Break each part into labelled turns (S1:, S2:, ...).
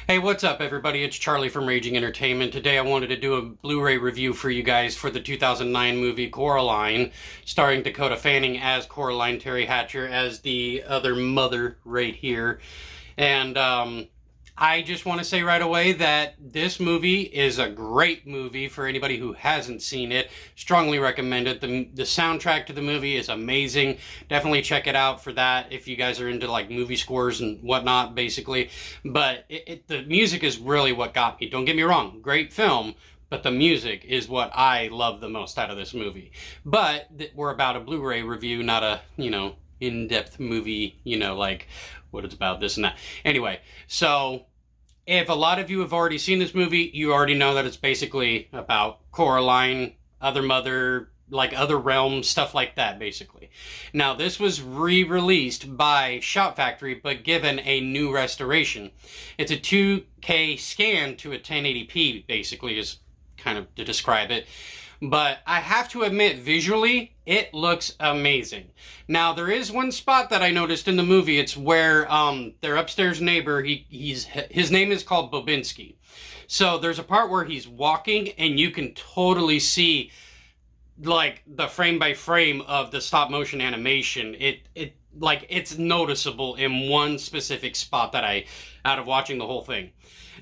S1: Hey, what's up, everybody? It's Charlie from Raging Entertainment. Today I wanted to do a Blu-ray review for you guys for the 2009 movie Coraline, starring Dakota Fanning as Coraline, Terry Hatcher as the other mother right here. And I just want to say right away that this movie is a great movie for anybody who hasn't seen it. Strongly recommend it. The soundtrack to the movie is amazing. Definitely check it out for that if you guys are into like movie scores and whatnot, basically. But the music is really what got me. Don't get me wrong, great film, but the music is what I love the most out of this movie. But we're about a Blu-ray review, not a, in-depth movie, like what it's about, this and that. Anyway, so if a lot of you have already seen this movie, you already know that it's basically about Coraline, other mother, like other realms, stuff like that, basically. Now, this was re-released by Shout Factory, but given a new restoration. It's a 2K scan to a 1080p, basically, is kind of to describe it. But I have to admit, visually, it looks amazing. Now, there is one spot that I noticed in the movie. It's where their upstairs neighbor, his name is called Bobinski. So there's a part where he's walking, and you can totally see, like, the frame by frame of the stop motion animation. It's noticeable in one specific spot out of watching the whole thing.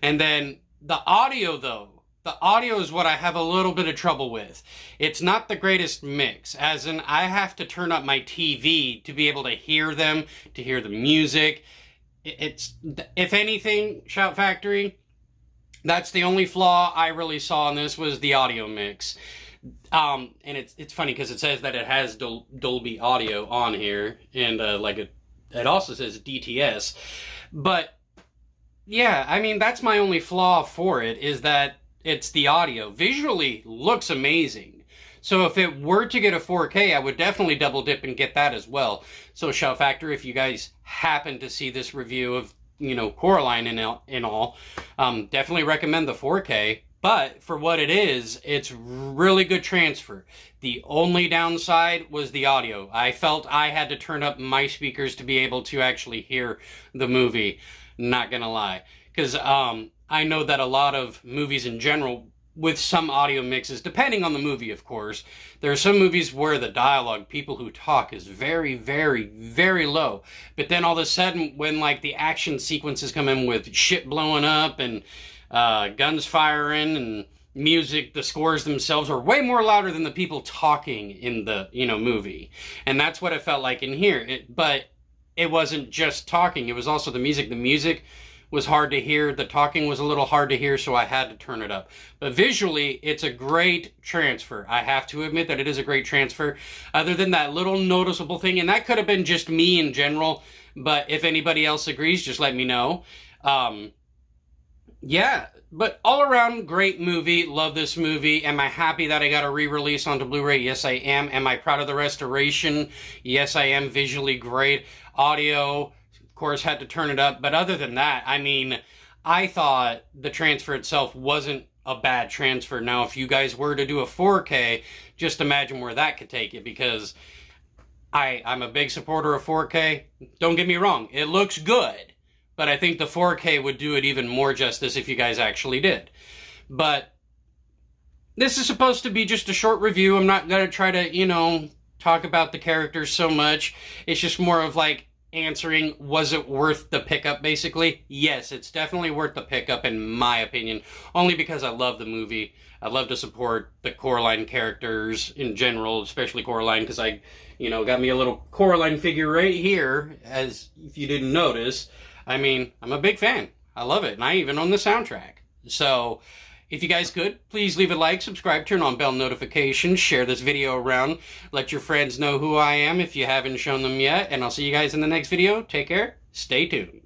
S1: And then the audio, though. The audio is what I have a little bit of trouble with. It's not the greatest mix, as in I have to turn up my TV to be able to hear them, to hear the music. It's, if anything, Shout Factory, that's the only flaw I really saw in this was the audio mix. And it's funny because it says that it has Dolby audio on here, and it also says DTS. But yeah, I mean, that's my only flaw for it, is that it's the audio. Visually looks amazing. So if it were to get a 4K, I would definitely double dip and get that as well. So Shout Factory, if you guys happen to see this review of, Coraline and all, definitely recommend the 4K. But for what it is, it's really good transfer. The only downside was the audio. I felt I had to turn up my speakers to be able to actually hear the movie. Not gonna lie. Because I know that a lot of movies in general, with some audio mixes, depending on the movie, of course, there are some movies where the dialogue, people who talk, is very, very, very low. But then all of a sudden, when like the action sequences come in with shit blowing up and guns firing and music, the scores themselves are way more louder than the people talking in the movie. And that's what it felt like in here. But it wasn't just talking; it was also the music. The music was hard to hear. The talking was a little hard to hear, so I had to turn it up. But visually, it's a great transfer. I have to admit that it is a great transfer. Other than that little noticeable thing, and that could have been just me in general, but if anybody else agrees, just let me know. Yeah, but all around, great movie. Love this movie. Am I happy that I got a re-release onto Blu-ray? Yes, I am. Am I proud of the restoration? Yes, I am. Visually great. Audio, course, had to turn it up, but other than that, I mean, I thought the transfer itself wasn't a bad transfer. Now, if you guys were to do a 4K, just imagine where that could take it, because I'm a big supporter of 4K. Don't get me wrong, it looks good, but I think the 4K would do it even more justice if you guys actually did. But this is supposed to be just a short review. I'm not going to try to, talk about the characters so much. It's just more of like answering, was it worth the pickup, basically? Yes, it's definitely worth the pickup, in my opinion, only because I love the movie. I love to support the Coraline characters in general, especially Coraline, because I, got me a little Coraline figure right here, as if you didn't notice. I mean, I'm a big fan. I love it, and I even own the soundtrack. So, if you guys could, please leave a like, subscribe, turn on bell notifications, share this video around, let your friends know who I am if you haven't shown them yet, and I'll see you guys in the next video. Take care, stay tuned.